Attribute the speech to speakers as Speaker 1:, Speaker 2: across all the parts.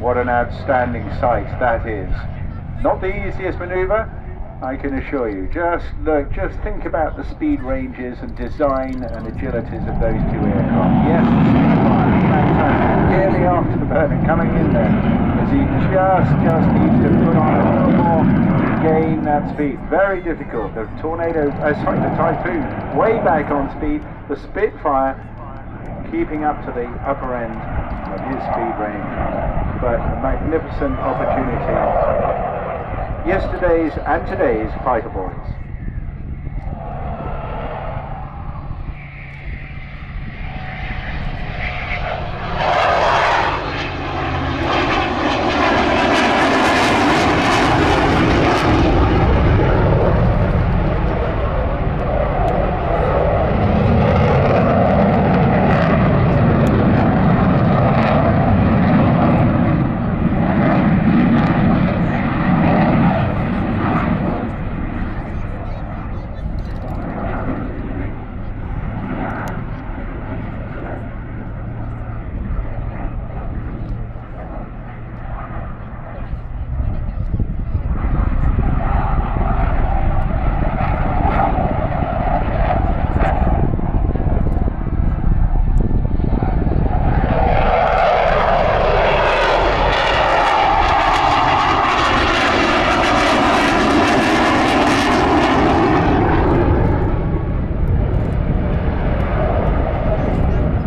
Speaker 1: What an outstanding sight that is. Not the easiest maneuver, I can assure you. Just look, just think about the speed ranges and design and agilities of those two aircraft. Yes, the Spitfire, fantastic. Nearly afterburner coming in there as he just needs to put on a little more to gain that speed. Very difficult. The the Typhoon way back on speed. The Spitfire keeping up to the upper end of his speed range. But a magnificent opportunity. Yesterday's and today's fighter boys.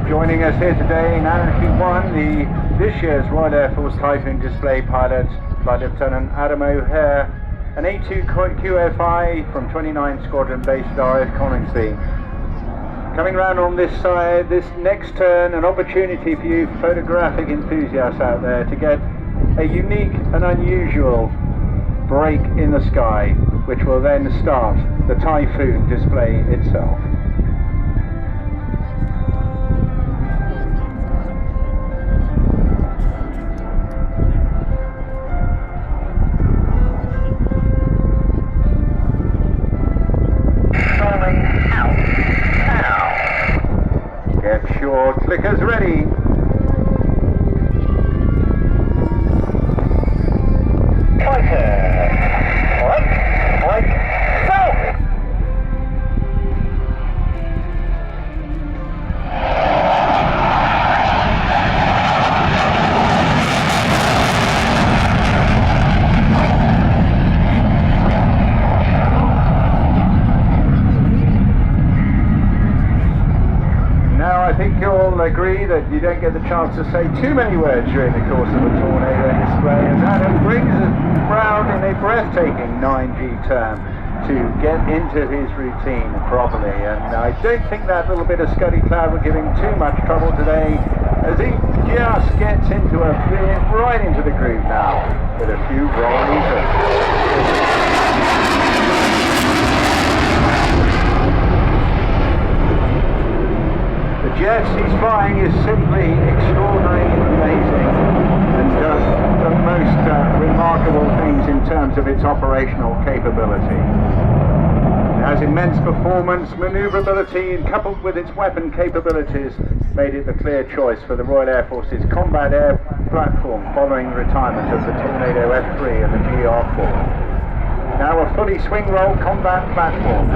Speaker 1: Joining us here today in Anarchy 1, this year's Royal Air Force Typhoon display pilot, Flight Lieutenant Adam O'Hare, an A2 QFI from 29 Squadron based at RF Coningsby. Coming round on this side, this next turn, an opportunity for you photographic enthusiasts out there to get a unique and unusual break in the sky, which will then start the Typhoon display itself. Get your clickers ready. I think you'll agree that you don't get the chance to say too many words during the course of a tornado display, as Adam brings it round in a breathtaking 9G turn to get into his routine properly. And I don't think that little bit of scuddy cloud will give him too much trouble today, as he just gets into right into the groove now with a few rolling turns. The jets he's flying is simply extraordinary and amazing, and does the most remarkable things in terms of its operational capability. It has immense performance, maneuverability, and coupled with its weapon capabilities, made it the clear choice for the Royal Air Force's combat air platform following the retirement of the Tornado F3 and the GR4. Now a fully swing-roll combat platform.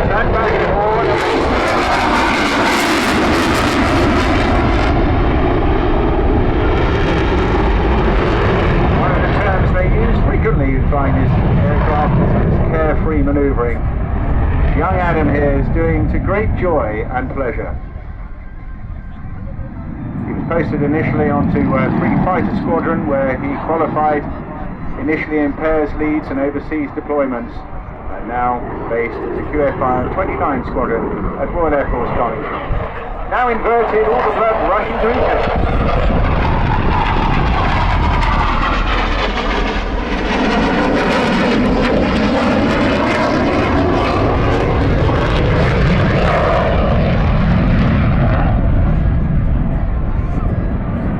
Speaker 1: Stand back forward. Frequently flying this aircraft is carefree manoeuvring. Young Adam here is doing to great joy and pleasure. He was posted initially onto 3 Fighter Squadron, where he qualified initially in pairs, leads and overseas deployments, and now based as a QFI on 29 Squadron at Royal Air Force Coningsby. Now inverted, all the blood rushing to his head.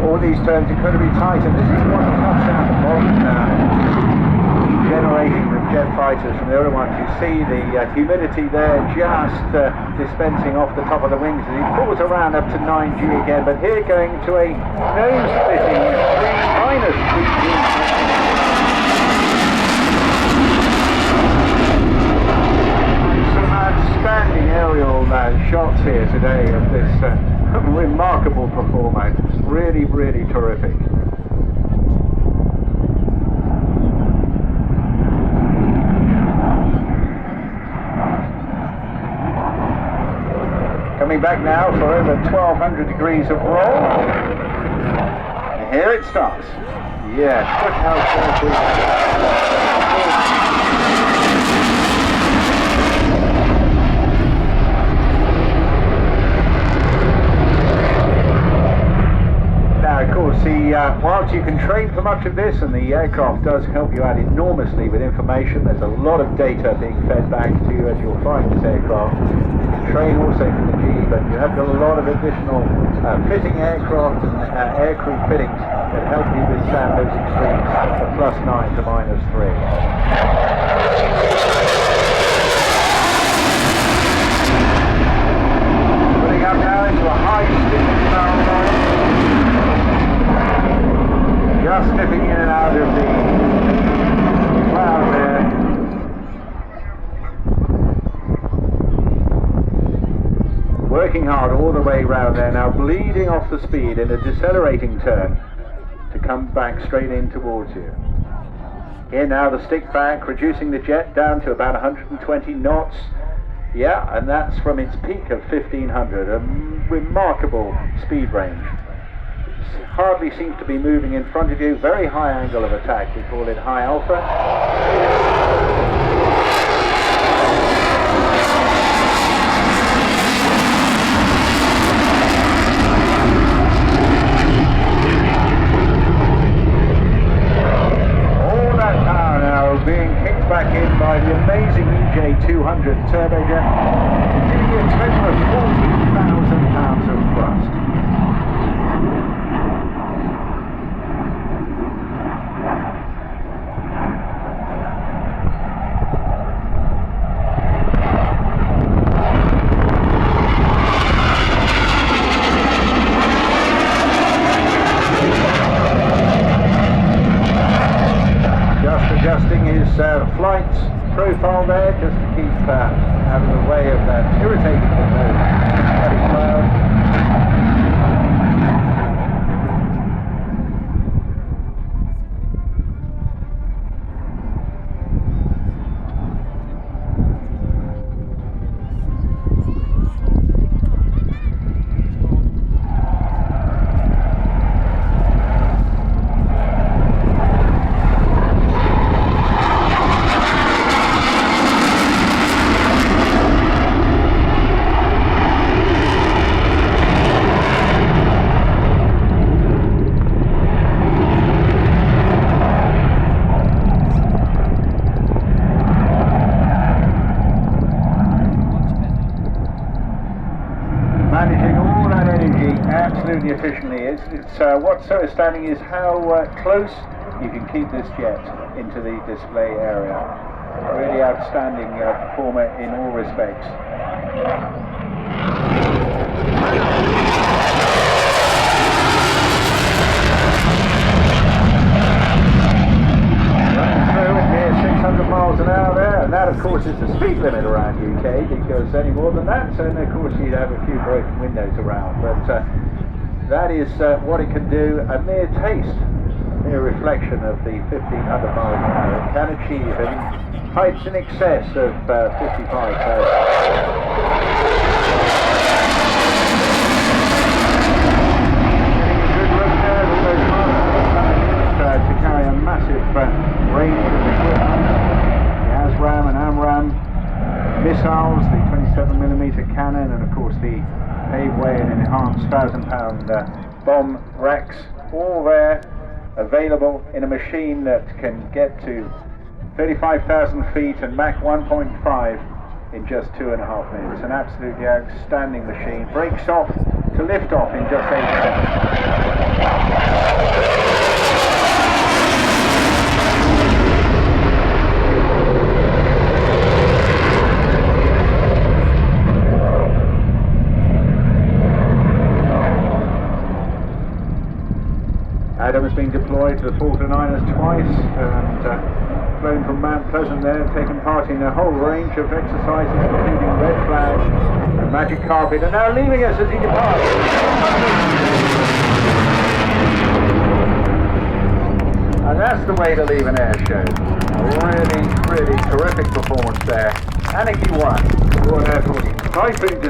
Speaker 1: All these turns incredibly tight, and this is what knocks out the modern generation of jet fighters from the other ones. You see the humidity there just dispensing off the top of the wings as he pulls around up to 9G again, but here going to a nose-splitting shots here today of this remarkable performer. Really, really terrific. Coming back now for over 1200 degrees of roll. And here it starts. Yes, look how Now, of course, whilst you can train for much of this, and the aircraft does help you out enormously with information, there's a lot of data being fed back to you as you're flying this aircraft. You can train also from the G, but you have got a lot of additional fitting aircraft and aircrew fittings that help you withstand those extremes of +9 to -3. Putting up now into a high speed barrel line. Just slipping in and out of the cloud there. Working hard all the way round there, now bleeding off the speed in a decelerating turn to come back straight in towards you. Here now the stick back, reducing the jet down to about 120 knots. Yeah, and that's from its peak of 1500, a remarkable speed range. Hardly seems to be moving in front of you. Very high angle of attack, we call it high alpha. All that power now being kicked back in by the amazing EJ200 turbojet, giving you a total of 40,000 pounds of thrust. Adjusting his flight profile there just to keep out of the way of that irritating static cloud. Managing all that energy absolutely efficiently. What's so astounding is how close you can keep this jet into the display area. Really outstanding performer in all respects. Running through at near 600 miles an hour there, and that of course is the speed limit around UK, because any more than that, and of course you'd have a few broken windows around, but that is what it can do, a mere taste, a mere reflection of the 1500 miles an hour it can achieve in heights in excess of 55,000. To carry a massive range of equipment. The ASRAM and AMRAM missiles, the 27mm cannon, and of course the paveway and enhanced 1,000-pound bomb racks, all there, available in a machine that can get to 35,000 feet and Mach 1.5 in just 2.5 minutes. An absolutely outstanding machine. Breaks off to lift off in just 8 seconds. Adam has been deployed to the 49ers twice and flown from Mount Pleasant there, taken part in a whole range of exercises including red flag The magic carpet are now leaving us as he departs. And that's the way to leave an air show. A really terrific performance there. Aniki won. Typhoon